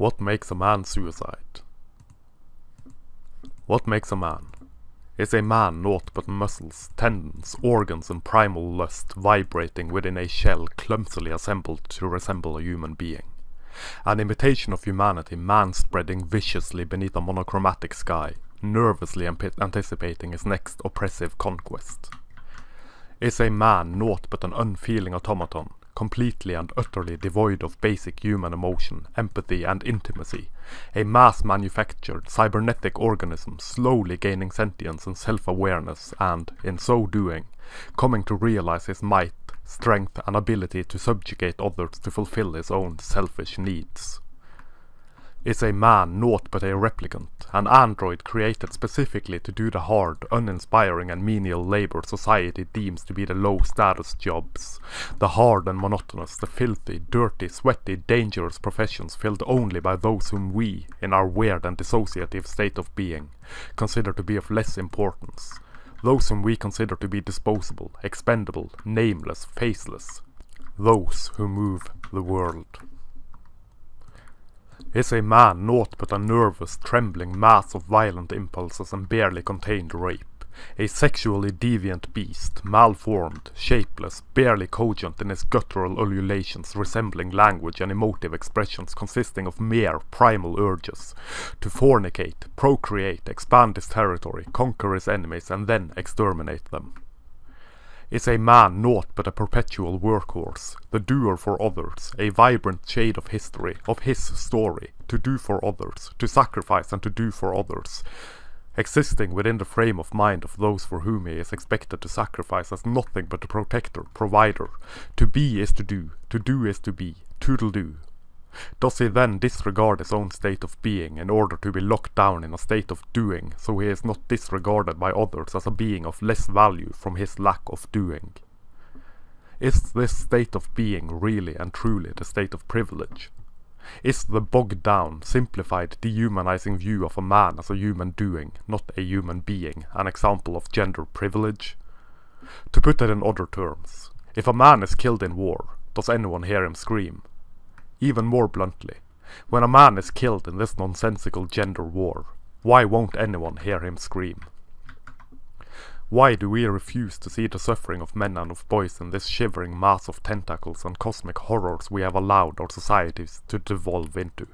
What makes a man suicide? What makes a man? Is a man naught but muscles, tendons, organs and primal lust vibrating within a shell clumsily assembled to resemble a human being? An imitation of humanity, man spreading viciously beneath a monochromatic sky, nervously anticipating his next oppressive conquest. Is a man naught but an unfeeling automaton, completely and utterly devoid of basic human emotion, empathy and intimacy, a mass-manufactured cybernetic organism slowly gaining sentience and self-awareness and, in so doing, coming to realize his might, strength and ability to subjugate others to fulfill his own selfish needs? Is a man naught but a replicant, an android created specifically to do the hard, uninspiring and menial labor society deems to be the low-status jobs, the hard and monotonous, the filthy, dirty, sweaty, dangerous professions filled only by those whom we, in our weird and dissociative state of being, consider to be of less importance, those whom we consider to be disposable, expendable, nameless, faceless, those who move the world? Is a man naught but a nervous, trembling mass of violent impulses and barely contained rape, a sexually deviant beast, malformed, shapeless, barely cogent in his guttural ululations resembling language and emotive expressions consisting of mere primal urges to fornicate, procreate, expand his territory, conquer his enemies and then exterminate them? Is a man naught but a perpetual workhorse, the doer for others, a vibrant shade of history, of his story, to do for others, to sacrifice and to do for others, existing within the frame of mind of those for whom he is expected to sacrifice as nothing but a protector, provider? To be is to do is to be, toodle-doo. Does he then disregard his own state of being in order to be locked down in a state of doing, so he is not disregarded by others as a being of less value from his lack of doing? Is this state of being really and truly the state of privilege? Is the bogged down, simplified, dehumanizing view of a man as a human doing, not a human being, an example of gender privilege? To put it in other terms, if a man is killed in war, does anyone hear him scream? Even more bluntly, when a man is killed in this nonsensical gender war, why won't anyone hear him scream? Why do we refuse to see the suffering of men and of boys in this shivering mass of tentacles and cosmic horrors we have allowed our societies to devolve into?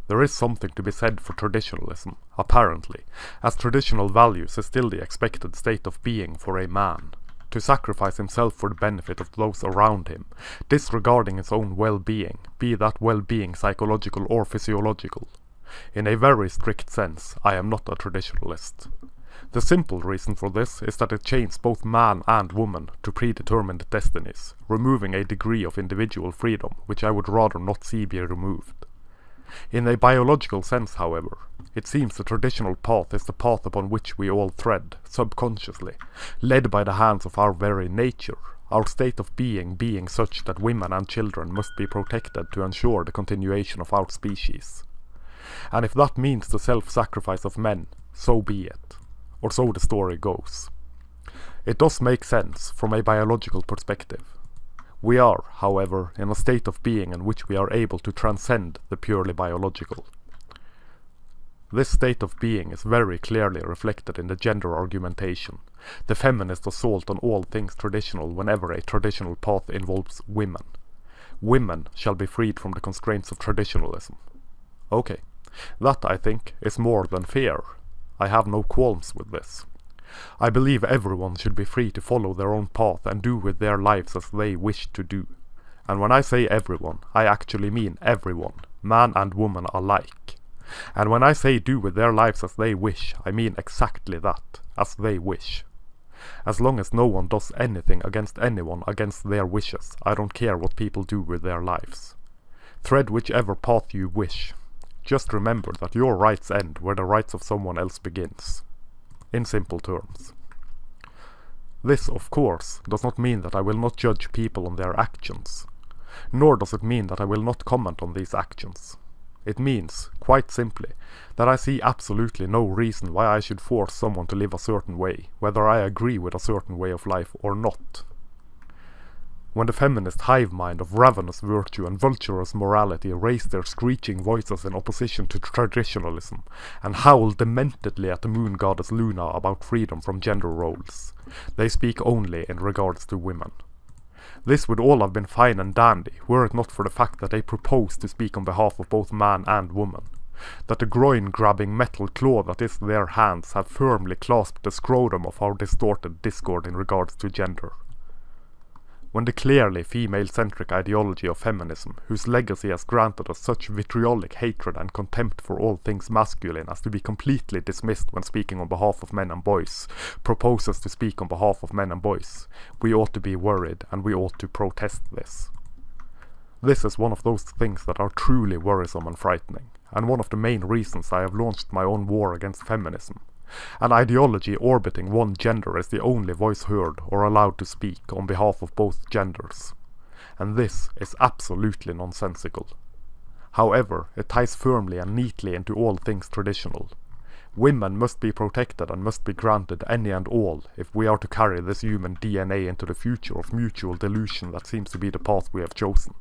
There is something to be said for traditionalism, apparently, as traditional values is still the expected state of being for a man. To sacrifice himself for the benefit of those around him, disregarding his own well-being, be that well-being psychological or physiological. In a very strict sense, I am not a traditionalist. The simple reason for this is that it chains both man and woman to predetermined destinies, removing a degree of individual freedom which I would rather not see be removed. In a biological sense, however, it seems the traditional path is the path upon which we all tread, subconsciously, led by the hands of our very nature, our state of being such that women and children must be protected to ensure the continuation of our species. And if that means the self-sacrifice of men, so be it. Or so the story goes. It does make sense from a biological perspective. We are, however, in a state of being in which we are able to transcend the purely biological. This state of being is very clearly reflected in the gender argumentation, the feminist assault on all things traditional whenever a traditional path involves women. Women shall be freed from the constraints of traditionalism. Okay, that, I think, is more than fair. I have no qualms with this. I believe everyone should be free to follow their own path and do with their lives as they wish to do. And when I say everyone, I actually mean everyone, man and woman alike. And when I say do with their lives as they wish, I mean exactly that, as they wish. As long as no one does anything against anyone against their wishes, I don't care what people do with their lives. Tread whichever path you wish. Just remember that your rights end where the rights of someone else begins. In simple terms. This, of course, does not mean that I will not judge people on their actions. Nor does it mean that I will not comment on these actions. It means, quite simply, that I see absolutely no reason why I should force someone to live a certain way, whether I agree with a certain way of life or not. When the feminist hive mind of ravenous virtue and vulturous morality raise their screeching voices in opposition to traditionalism, and howl dementedly at the moon goddess Luna about freedom from gender roles, they speak only in regards to women. This would all have been fine and dandy, were it not for the fact that they propose to speak on behalf of both man and woman. That the groin-grabbing metal claw that is their hands have firmly clasped the scrotum of our distorted discord in regards to gender. When the clearly female-centric ideology of feminism, whose legacy has granted us such vitriolic hatred and contempt for all things masculine as to be completely dismissed when speaking on behalf of men and boys, proposes to speak on behalf of men and boys, we ought to be worried and we ought to protest this. This is one of those things that are truly worrisome and frightening, and one of the main reasons I have launched my own war against feminism. An ideology orbiting one gender is the only voice heard or allowed to speak on behalf of both genders. And this is absolutely nonsensical. However, it ties firmly and neatly into all things traditional. Women must be protected and must be granted any and all if we are to carry this human DNA into the future of mutual delusion that seems to be the path we have chosen.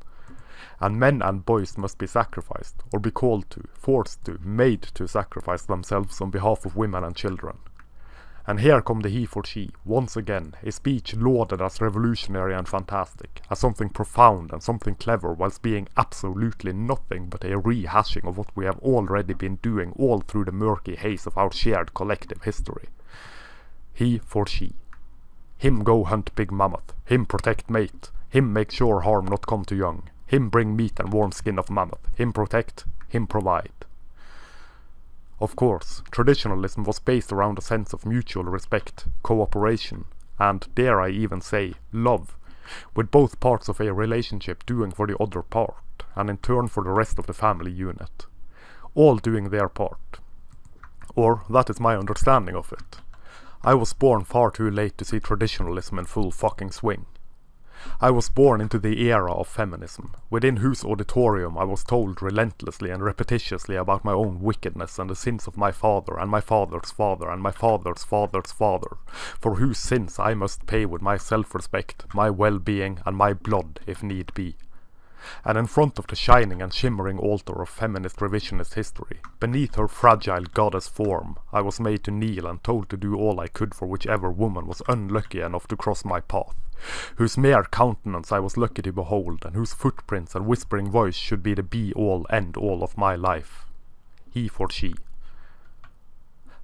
And men and boys must be sacrificed, or be called to, forced to, made to sacrifice themselves on behalf of women and children. And here come the he for she, once again, a speech lauded as revolutionary and fantastic, as something profound and something clever, whilst being absolutely nothing but a rehashing of what we have already been doing all through the murky haze of our shared collective history. He for she. Him go hunt big mammoth, him protect mate, him make sure harm not come to young. Him bring meat and warm skin of mammoth, him protect, him provide. Of course, traditionalism was based around a sense of mutual respect, cooperation, and, dare I even say, love, with both parts of a relationship doing for the other part, and in turn for the rest of the family unit. All doing their part. Or, that is my understanding of it. I was born far too late to see traditionalism in full fucking swing. I was born into the era of feminism, within whose auditorium I was told relentlessly and repetitiously about my own wickedness and the sins of my father and my father's father and my father's father's father, for whose sins I must pay with my self-respect, my well-being and my blood if need be. And in front of the shining and shimmering altar of feminist revisionist history, beneath her fragile goddess form, I was made to kneel and told to do all I could for whichever woman was unlucky enough to cross my path, whose mere countenance I was lucky to behold, and whose footprints and whispering voice should be the be-all, end-all of my life. He for she.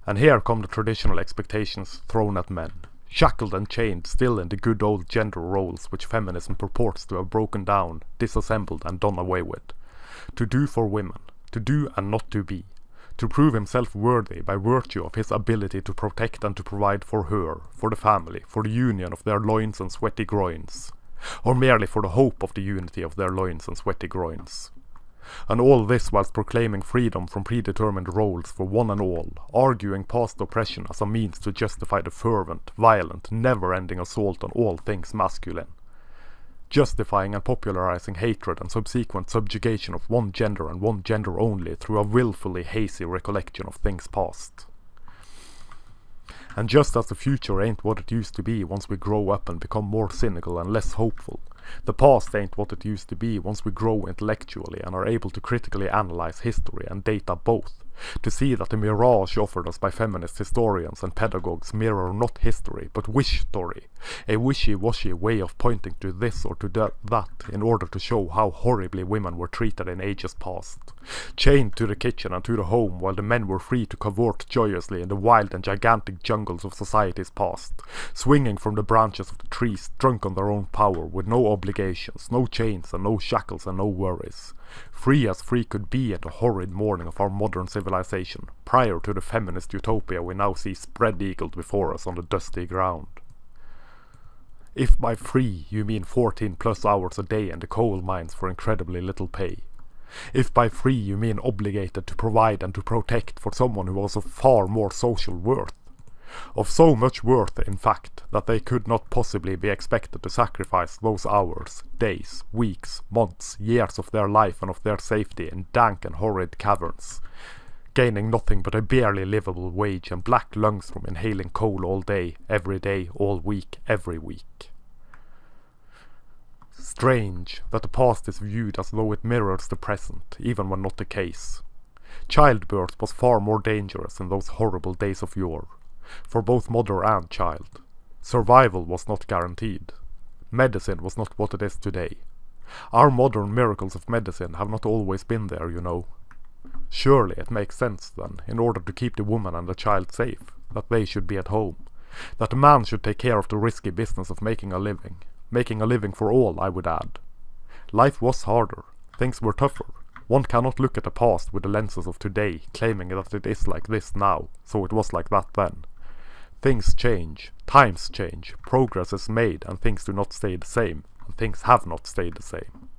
And here come the traditional expectations thrown at men, shackled and chained still in the good old gender roles which feminism purports to have broken down, disassembled and done away with. To do for women, to do and not to be, to prove himself worthy by virtue of his ability to protect and to provide for her, for the family, for the union of their loins and sweaty groins, or merely for the hope of the unity of their loins and sweaty groins. And all this whilst proclaiming freedom from predetermined roles for one and all, arguing past oppression as a means to justify the fervent, violent, never-ending assault on all things masculine, justifying and popularizing hatred and subsequent subjugation of one gender and one gender only through a willfully hazy recollection of things past. And just as the future ain't what it used to be once we grow up and become more cynical and less hopeful, the past ain't what it used to be once we grow intellectually and are able to critically analyze history and data both, to see that the mirage offered us by feminist historians and pedagogues mirror not history but wish-story, a wishy-washy way of pointing to this or to that in order to show how horribly women were treated in ages past, chained to the kitchen and to the home while the men were free to cavort joyously in the wild and gigantic jungles of society's past, swinging from the branches of the trees drunk on their own power with no obligations, no chains and no shackles and no worries. Free as free could be in the horrid morning of our modern civilization, prior to the feminist utopia we now see spread-eagled before us on the dusty ground. If by free you mean 14 plus hours a day in the coal mines for incredibly little pay. If by free you mean obligated to provide and to protect for someone who was of far more social worth. Of so much worth, in fact, that they could not possibly be expected to sacrifice those hours, days, weeks, months, years of their life and of their safety in dank and horrid caverns, gaining nothing but a barely livable wage and black lungs from inhaling coal all day, all week, every week. Strange that the past is viewed as though it mirrors the present, even when not the case. Childbirth was far more dangerous in those horrible days of yore, for both mother and child. Survival was not guaranteed. Medicine was not what it is today. Our modern miracles of medicine have not always been there, you know. Surely it makes sense then, in order to keep the woman and the child safe, that they should be at home. That the man should take care of the risky business of making a living. Making a living for all, I would add. Life was harder. Things were tougher. One cannot look at the past with the lenses of today, claiming that it is like this now, so it was like that then. Things change, times change, progress is made, and things do not stay the same, and things have not stayed the same.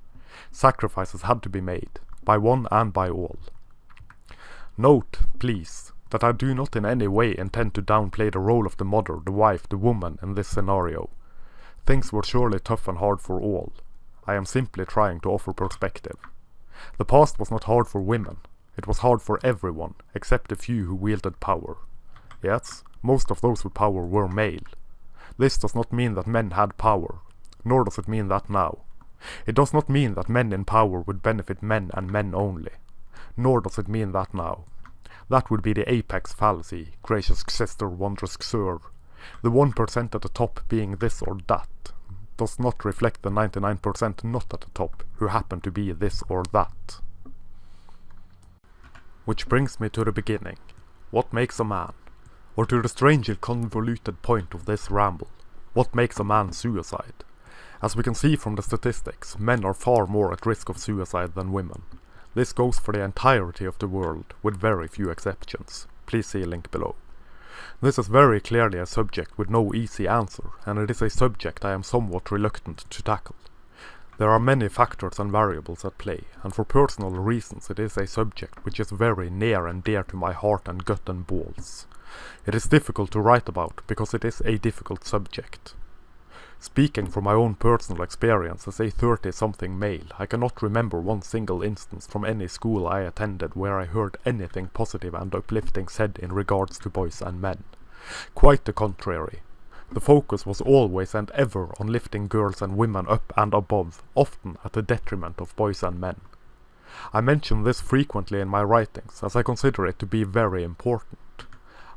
Sacrifices had to be made, by one and by all. Note, please, that I do not in any way intend to downplay the role of the mother, the wife, the woman in this scenario. Things were surely tough and hard for all. I am simply trying to offer perspective. The past was not hard for women. It was hard for everyone, except the few who wielded power. Yes, most of those with power were male. This does not mean that men had power, nor does it mean that now. It does not mean that men in power would benefit men and men only, nor does it mean that now. That would be the apex fallacy, gracious sister, wondrous sir. The 1% at the top being this or that does not reflect the 99% not at the top, who happen to be this or that. Which brings me to the beginning. What makes a man? Or to the strangely convoluted point of this ramble. What makes a man suicide? As we can see from the statistics, men are far more at risk of suicide than women. This goes for the entirety of the world, with very few exceptions. Please see a link below. This is very clearly a subject with no easy answer, and it is a subject I am somewhat reluctant to tackle. There are many factors and variables at play, and for personal reasons it is a subject which is very near and dear to my heart and gut and balls. It is difficult to write about because it is a difficult subject. Speaking from my own personal experience as a 30-something male, I cannot remember one single instance from any school I attended where I heard anything positive and uplifting said in regards to boys and men. Quite the contrary. The focus was always and ever on lifting girls and women up and above, often at the detriment of boys and men. I mention this frequently in my writings, as I consider it to be very important.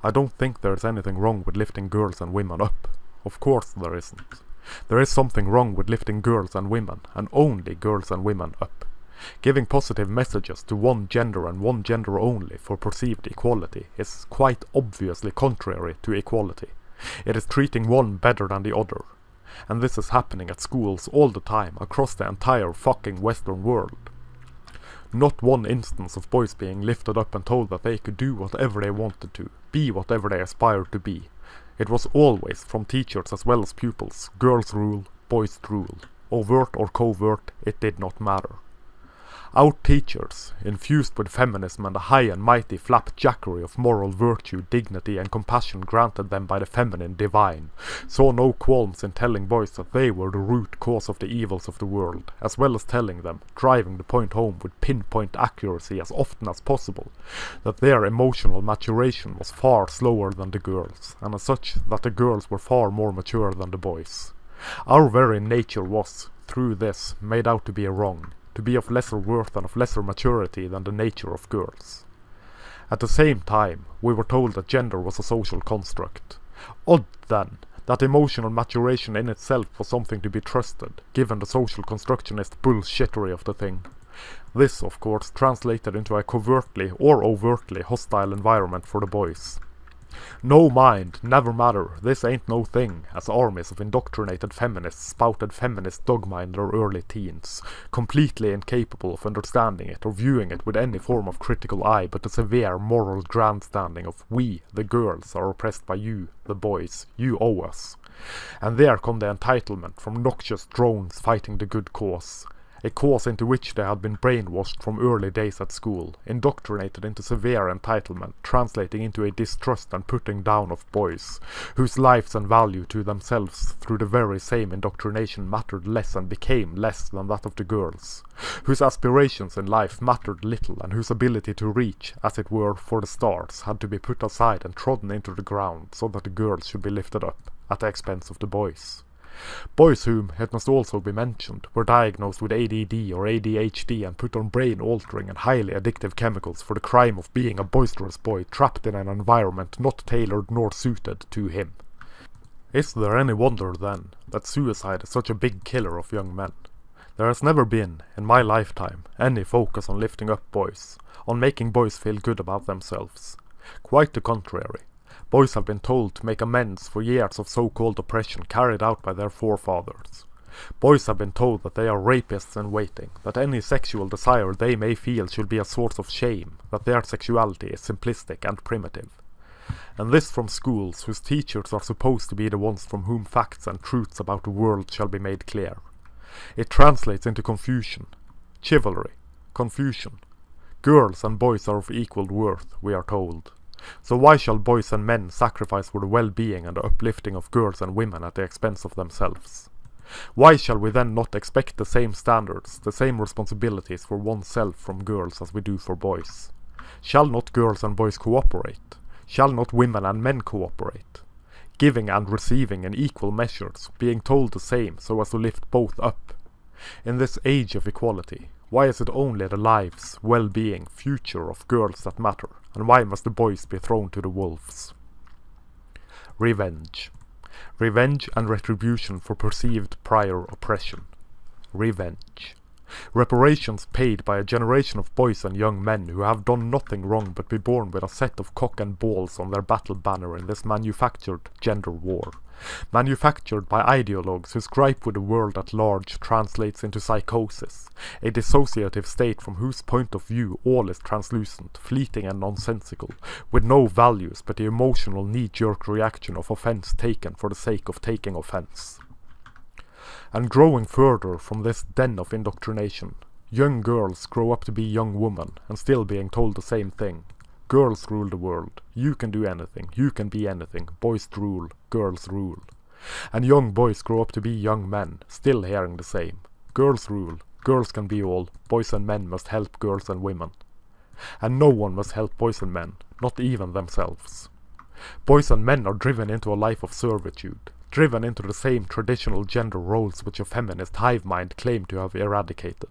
I don't think there is anything wrong with lifting girls and women up. Of course there isn't. There is something wrong with lifting girls and women, and only girls and women, up. Giving positive messages to one gender and one gender only for perceived equality is quite obviously contrary to equality. It is treating one better than the other. And this is happening at schools all the time, across the entire fucking Western world. Not one instance of boys being lifted up and told that they could do whatever they wanted to, be whatever they aspired to be. It was always, from teachers as well as pupils, girls rule, boys rule. Overt or covert, it did not matter. Our teachers, infused with feminism and the high and mighty flapjackery of moral virtue, dignity and compassion granted them by the feminine divine, saw no qualms in telling boys that they were the root cause of the evils of the world, as well as telling them, driving the point home with pinpoint accuracy as often as possible, that their emotional maturation was far slower than the girls, and as such that the girls were far more mature than the boys. Our very nature was, through this, made out to be wrong, to be of lesser worth and of lesser maturity than the nature of girls. At the same time, we were told that gender was a social construct. Odd, then, that emotional maturation in itself was something to be trusted, given the social constructionist bullshittery of the thing. This, of course, translated into a covertly or overtly hostile environment for the boys. No mind, never matter, this ain't no thing, as armies of indoctrinated feminists spouted feminist dogma in their early teens, completely incapable of understanding it or viewing it with any form of critical eye but the severe moral grandstanding of we, the girls, are oppressed by you, the boys, you owe us. And there come the entitlement from noxious drones fighting the good cause. A cause into which they had been brainwashed from early days at school, indoctrinated into severe entitlement, translating into a distrust and putting down of boys, whose lives and value to themselves through the very same indoctrination mattered less and became less than that of the girls, whose aspirations in life mattered little and whose ability to reach, as it were, for the stars had to be put aside and trodden into the ground so that the girls should be lifted up, at the expense of the boys. Boys whom, it must also be mentioned, were diagnosed with ADD or ADHD and put on brain-altering and highly addictive chemicals for the crime of being a boisterous boy trapped in an environment not tailored nor suited to him. Is there any wonder, then, that suicide is such a big killer of young men? There has never been, in my lifetime, any focus on lifting up boys, on making boys feel good about themselves. Quite the contrary. Boys have been told to make amends for years of so-called oppression carried out by their forefathers. Boys have been told that they are rapists in waiting, that any sexual desire they may feel should be a source of shame, that their sexuality is simplistic and primitive. And this from schools whose teachers are supposed to be the ones from whom facts and truths about the world shall be made clear. It translates into confusion, chivalry, confusion. Girls and boys are of equal worth, we are told. So why shall boys and men sacrifice for the well-being and the uplifting of girls and women at the expense of themselves? Why shall we then not expect the same standards, the same responsibilities for oneself from girls as we do for boys? Shall not girls and boys cooperate? Shall not women and men cooperate? Giving and receiving in equal measures, being told the same so as to lift both up. In this age of equality, why is it only the lives, well-being, future of girls that matter, and why must the boys be thrown to the wolves? Revenge. Revenge and retribution for perceived prior oppression. Revenge. Reparations paid by a generation of boys and young men who have done nothing wrong but be born with a set of cock and balls on their battle banner in this manufactured gender war. Manufactured by ideologues whose gripe with the world at large translates into psychosis, a dissociative state from whose point of view all is translucent, fleeting and nonsensical, with no values but the emotional knee-jerk reaction of offence taken for the sake of taking offence. And growing further from this den of indoctrination, young girls grow up to be young women and still being told the same thing. Girls rule the world. You can do anything. You can be anything. Boys rule. Girls rule. And young boys grow up to be young men, still hearing the same. Girls rule. Girls can be all. Boys and men must help girls and women. And no one must help boys and men, not even themselves. Boys and men are driven into a life of servitude, driven into the same traditional gender roles which a feminist hive mind claim to have eradicated.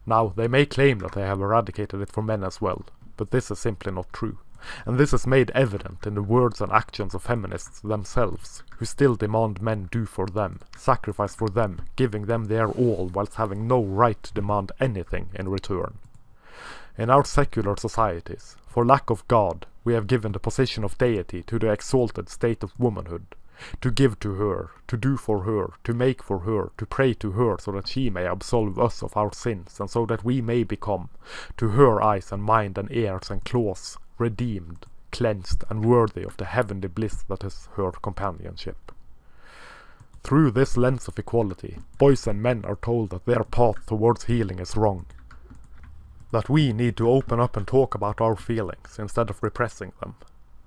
Now, they may claim that they have eradicated it for men as well, but this is simply not true, and this is made evident in the words and actions of feminists themselves, who still demand men do for them, sacrifice for them, giving them their all whilst having no right to demand anything in return. In our secular societies, for lack of God, we have given the position of deity to the exalted state of womanhood, to give to her, to do for her, to make for her, to pray to her so that she may absolve us of our sins and so that we may become, to her eyes and mind and ears and claws, redeemed, cleansed and worthy of the heavenly bliss that is her companionship. Through this lens of equality, boys and men are told that their path towards healing is wrong, that we need to open up and talk about our feelings instead of repressing them.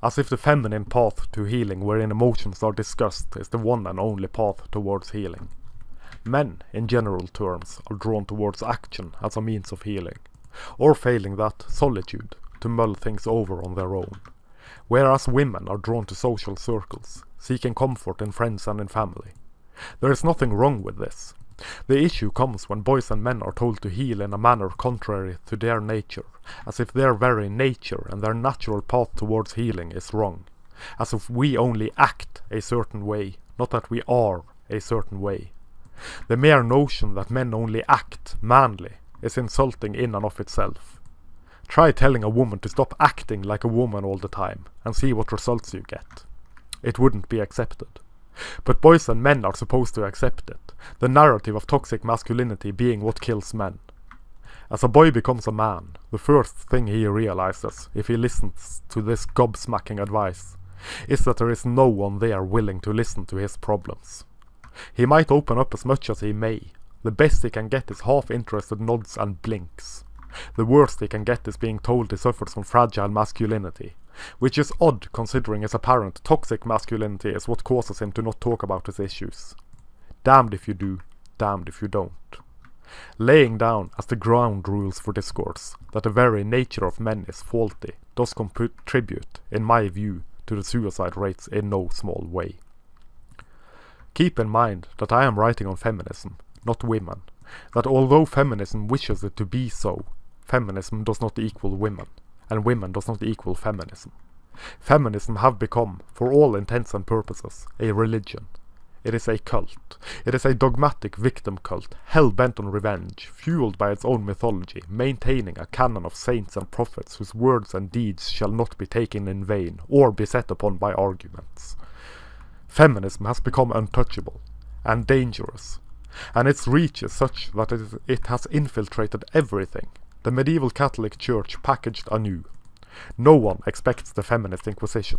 As if the feminine path to healing wherein emotions are discussed is the one and only path towards healing. Men, in general terms, are drawn towards action as a means of healing, or failing that, solitude, to mull things over on their own, whereas women are drawn to social circles, seeking comfort in friends and in family. There is nothing wrong with this. The issue comes when boys and men are told to heal in a manner contrary to their nature, as if their very nature and their natural path towards healing is wrong, as if we only act a certain way, not that we are a certain way. The mere notion that men only act manly is insulting in and of itself. Try telling a woman to stop acting like a woman all the time, and see what results you get. It wouldn't be accepted. But boys and men are supposed to accept it, the narrative of toxic masculinity being what kills men. As a boy becomes a man, the first thing he realizes, if he listens to this gobsmacking advice, is that there is no one there willing to listen to his problems. He might open up as much as he may. The best he can get is half-interested nods and blinks. The worst he can get is being told he suffers from fragile masculinity, which is odd considering his apparent toxic masculinity is what causes him to not talk about his issues. Damned if you do, damned if you don't. Laying down as the ground rules for discourse that the very nature of men is faulty does contribute, in my view, to the suicide rates in no small way. Keep in mind that I am writing on feminism, not women. That although feminism wishes it to be so, feminism does not equal women, and women does not equal feminism. Feminism have become, for all intents and purposes, a religion. It is a cult. It is a dogmatic victim cult, hell-bent on revenge, fueled by its own mythology, maintaining a canon of saints and prophets whose words and deeds shall not be taken in vain, or be set upon by arguments. Feminism has become untouchable, and dangerous, and its reach is such that it has infiltrated everything, the medieval Catholic Church packaged anew. No one expects the feminist inquisition.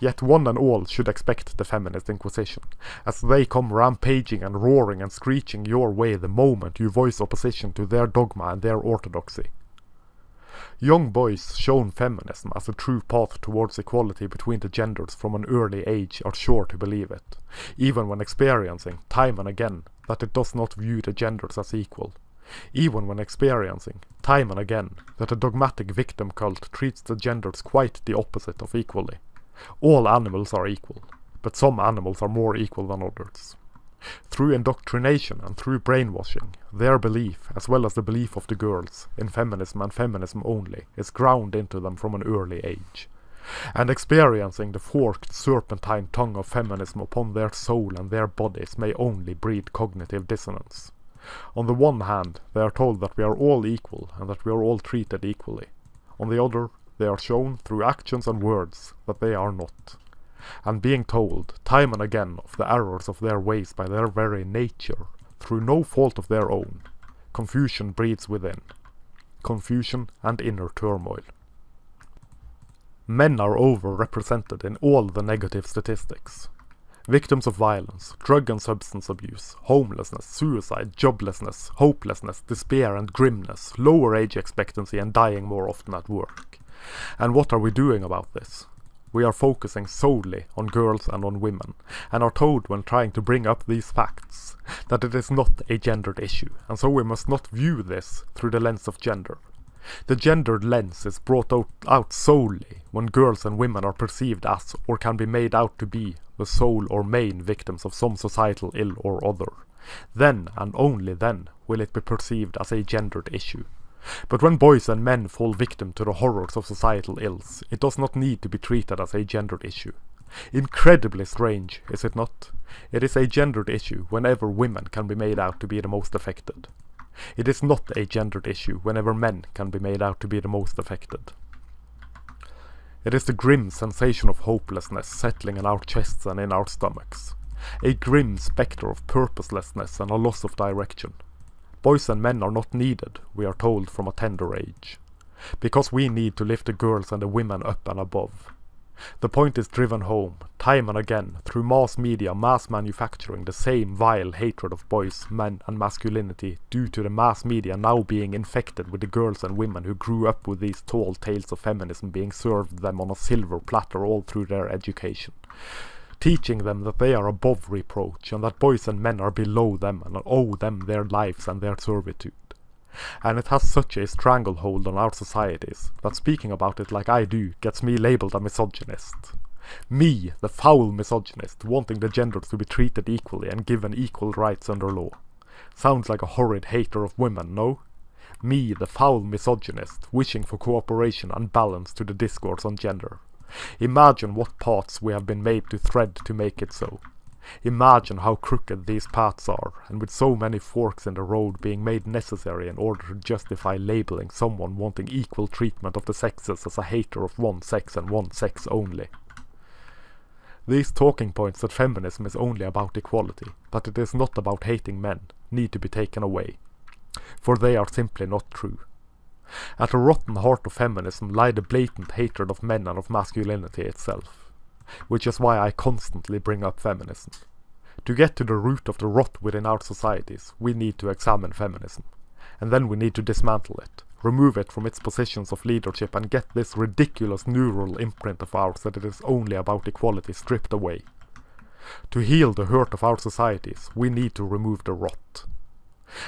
Yet one and all should expect the feminist inquisition, as they come rampaging and roaring and screeching your way the moment you voice opposition to their dogma and their orthodoxy. Young boys shown feminism as a true path towards equality between the genders from an early age are sure to believe it, even when experiencing, time and again, that it does not view the genders as equal. Even when experiencing, time and again, that a dogmatic victim cult treats the genders quite the opposite of equally. All animals are equal, but some animals are more equal than others. Through indoctrination and through brainwashing, their belief, as well as the belief of the girls, in feminism and feminism only, is ground into them from an early age. And experiencing the forked serpentine tongue of feminism upon their soul and their bodies may only breed cognitive dissonance. On the one hand, they are told that we are all equal and that we are all treated equally. On the other, they are shown through actions and words that they are not. And being told, time and again, of the errors of their ways by their very nature, through no fault of their own, confusion breeds within. Confusion and inner turmoil. Men are overrepresented in all the negative statistics. Victims of violence, drug and substance abuse, homelessness, suicide, joblessness, hopelessness, despair and grimness, lower age expectancy and dying more often at work. And what are we doing about this? We are focusing solely on girls and on women, and are told when trying to bring up these facts that it is not a gendered issue, and so we must not view this through the lens of gender. The gendered lens is brought out solely when girls and women are perceived as, or can be made out to be, the sole or main victims of some societal ill or other. Then, and only then, will it be perceived as a gendered issue. But when boys and men fall victim to the horrors of societal ills, it does not need to be treated as a gendered issue. Incredibly strange, is it not? It is a gendered issue whenever women can be made out to be the most affected. It is not a gendered issue whenever men can be made out to be the most affected. It is the grim sensation of hopelessness settling in our chests and in our stomachs. A grim spectre of purposelessness and a loss of direction. Boys and men are not needed, we are told from a tender age, because we need to lift the girls and the women up and above. The point is driven home, time and again, through mass media, mass manufacturing, the same vile hatred of boys, men and masculinity due to the mass media now being infected with the girls and women who grew up with these tall tales of feminism being served them on a silver platter all through their education. Teaching them that they are above reproach and that boys and men are below them and owe them their lives and their servitude. And it has such a stranglehold on our societies that speaking about it like I do gets me labelled a misogynist. Me, the foul misogynist, wanting the genders to be treated equally and given equal rights under law. Sounds like a horrid hater of women, no? Me, the foul misogynist, wishing for cooperation and balance to the discourse on gender. Imagine what paths we have been made to thread to make it so. Imagine how crooked these paths are, and with so many forks in the road being made necessary in order to justify labelling someone wanting equal treatment of the sexes as a hater of one sex and one sex only. These talking points that feminism is only about equality, that it is not about hating men, need to be taken away. For they are simply not true. At the rotten heart of feminism lie the blatant hatred of men and of masculinity itself, which is why I constantly bring up feminism. To get to the root of the rot within our societies, we need to examine feminism, and then we need to dismantle it, remove it from its positions of leadership and get this ridiculous neural imprint of ours that it is only about equality stripped away. To heal the hurt of our societies, we need to remove the rot.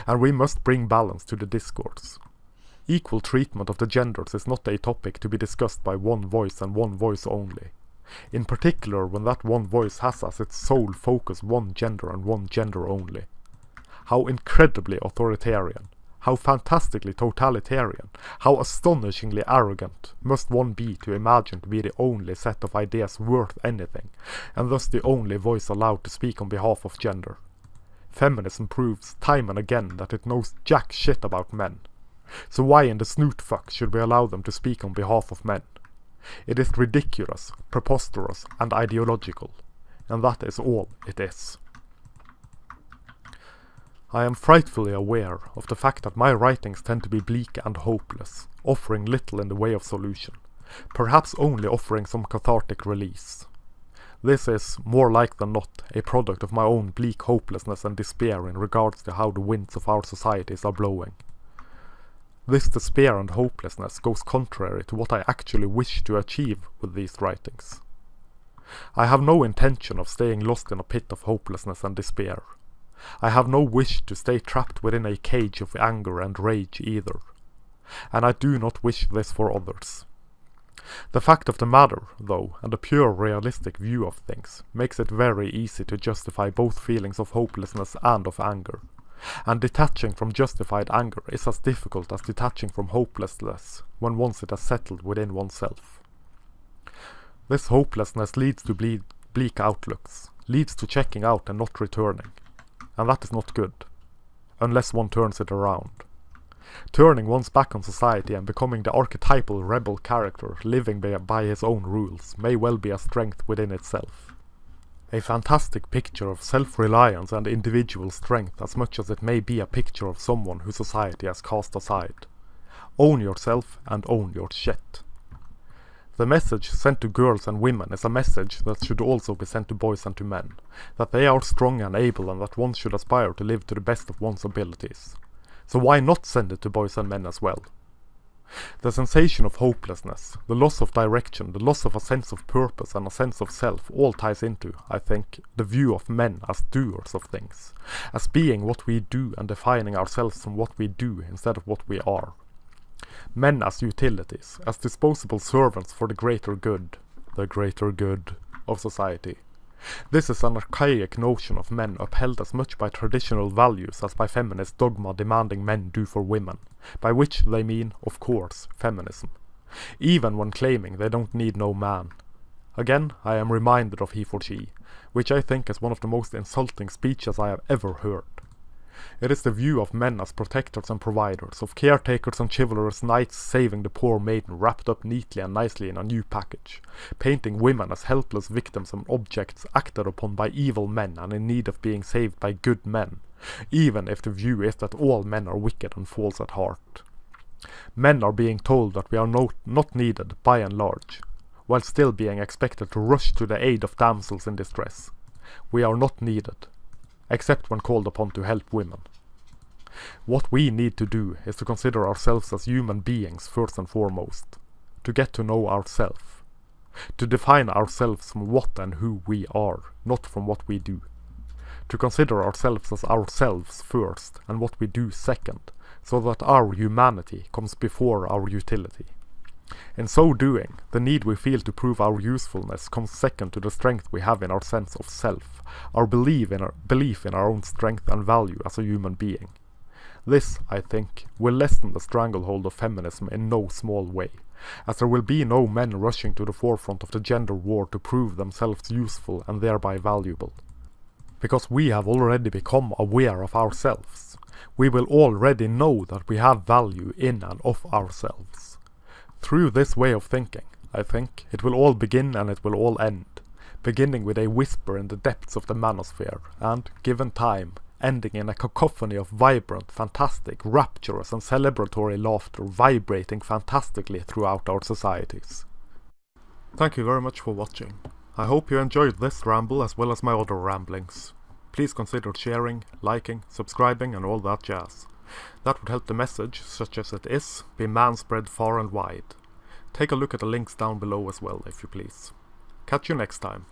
And we must bring balance to the discourse. Equal treatment of the genders is not a topic to be discussed by one voice and one voice only. in particular when that one voice has as its sole focus one gender and one gender only. How incredibly authoritarian, how fantastically totalitarian, how astonishingly arrogant must one be to imagine to be the only set of ideas worth anything, and thus the only voice allowed to speak on behalf of gender. Feminism proves time and again that it knows jack shit about men. So why in the snoot fuck should we allow them to speak on behalf of men? It is ridiculous, preposterous, and ideological, and that is all it is. I am frightfully aware of the fact that my writings tend to be bleak and hopeless, offering little in the way of solution, perhaps only offering some cathartic release. This is, more like than not, a product of my own bleak hopelessness and despair in regards to how the winds of our societies are blowing. This despair and hopelessness goes contrary to what I actually wish to achieve with these writings. I have no intention of staying lost in a pit of hopelessness and despair. I have no wish to stay trapped within a cage of anger and rage either, and I do not wish this for others. The fact of the matter, though, and a pure realistic view of things, makes it very easy to justify both feelings of hopelessness and of anger, and detaching from justified anger is as difficult as detaching from hopelessness when once it has settled within oneself. This hopelessness leads to bleak outlooks, leads to checking out and not returning. And that is not good, unless one turns it around. Turning one's back on society and becoming the archetypal rebel character living by his own rules may well be a strength within itself. A fantastic picture of self-reliance and individual strength as much as it may be a picture of someone who society has cast aside. Own yourself and own your shit. The message sent to girls and women is a message that should also be sent to boys and to men, that they are strong and able and that one should aspire to live to the best of one's abilities. So why not send it to boys and men as well? The sensation of hopelessness, the loss of direction, the loss of a sense of purpose and a sense of self all ties into, I think, the view of men as doers of things, as being what we do and defining ourselves from what we do instead of what we are. Men as utilities, as disposable servants for the greater good of society. This is an archaic notion of men upheld as much by traditional values as by feminist dogma demanding men do for women, by which they mean, of course, feminism, even when claiming they don't need no man. Again, I am reminded of he for she, which I think is one of the most insulting speeches I have ever heard. It is the view of men as protectors and providers, of caretakers and chivalrous knights saving the poor maiden wrapped up neatly and nicely in a new package, painting women as helpless victims and objects acted upon by evil men and in need of being saved by good men, even if the view is that all men are wicked and false at heart. Men are being told that we are not needed, by and large, while still being expected to rush to the aid of damsels in distress. We are not needed, except when called upon to help women. What we need to do is to consider ourselves as human beings first and foremost, to get to know ourselves, to define ourselves from what and who we are, not from what we do, to consider ourselves as ourselves first and what we do second, so that our humanity comes before our utility. In so doing, the need we feel to prove our usefulness comes second to the strength we have in our sense of self, our belief in our own strength and value as a human being. This, I think, will lessen the stranglehold of feminism in no small way, as there will be no men rushing to the forefront of the gender war to prove themselves useful and thereby valuable. Because we have already become aware of ourselves. We will already know that we have value in and of ourselves. Through this way of thinking, I think, it will all begin and it will all end, beginning with a whisper in the depths of the manosphere, and, given time, ending in a cacophony of vibrant, fantastic, rapturous and celebratory laughter vibrating fantastically throughout our societies. Thank you very much for watching. I hope you enjoyed this ramble as well as my other ramblings. Please consider sharing, liking, subscribing and all that jazz. That would help the message, such as it is, be manspread far and wide. Take a look at the links down below as well, if you please. Catch you next time.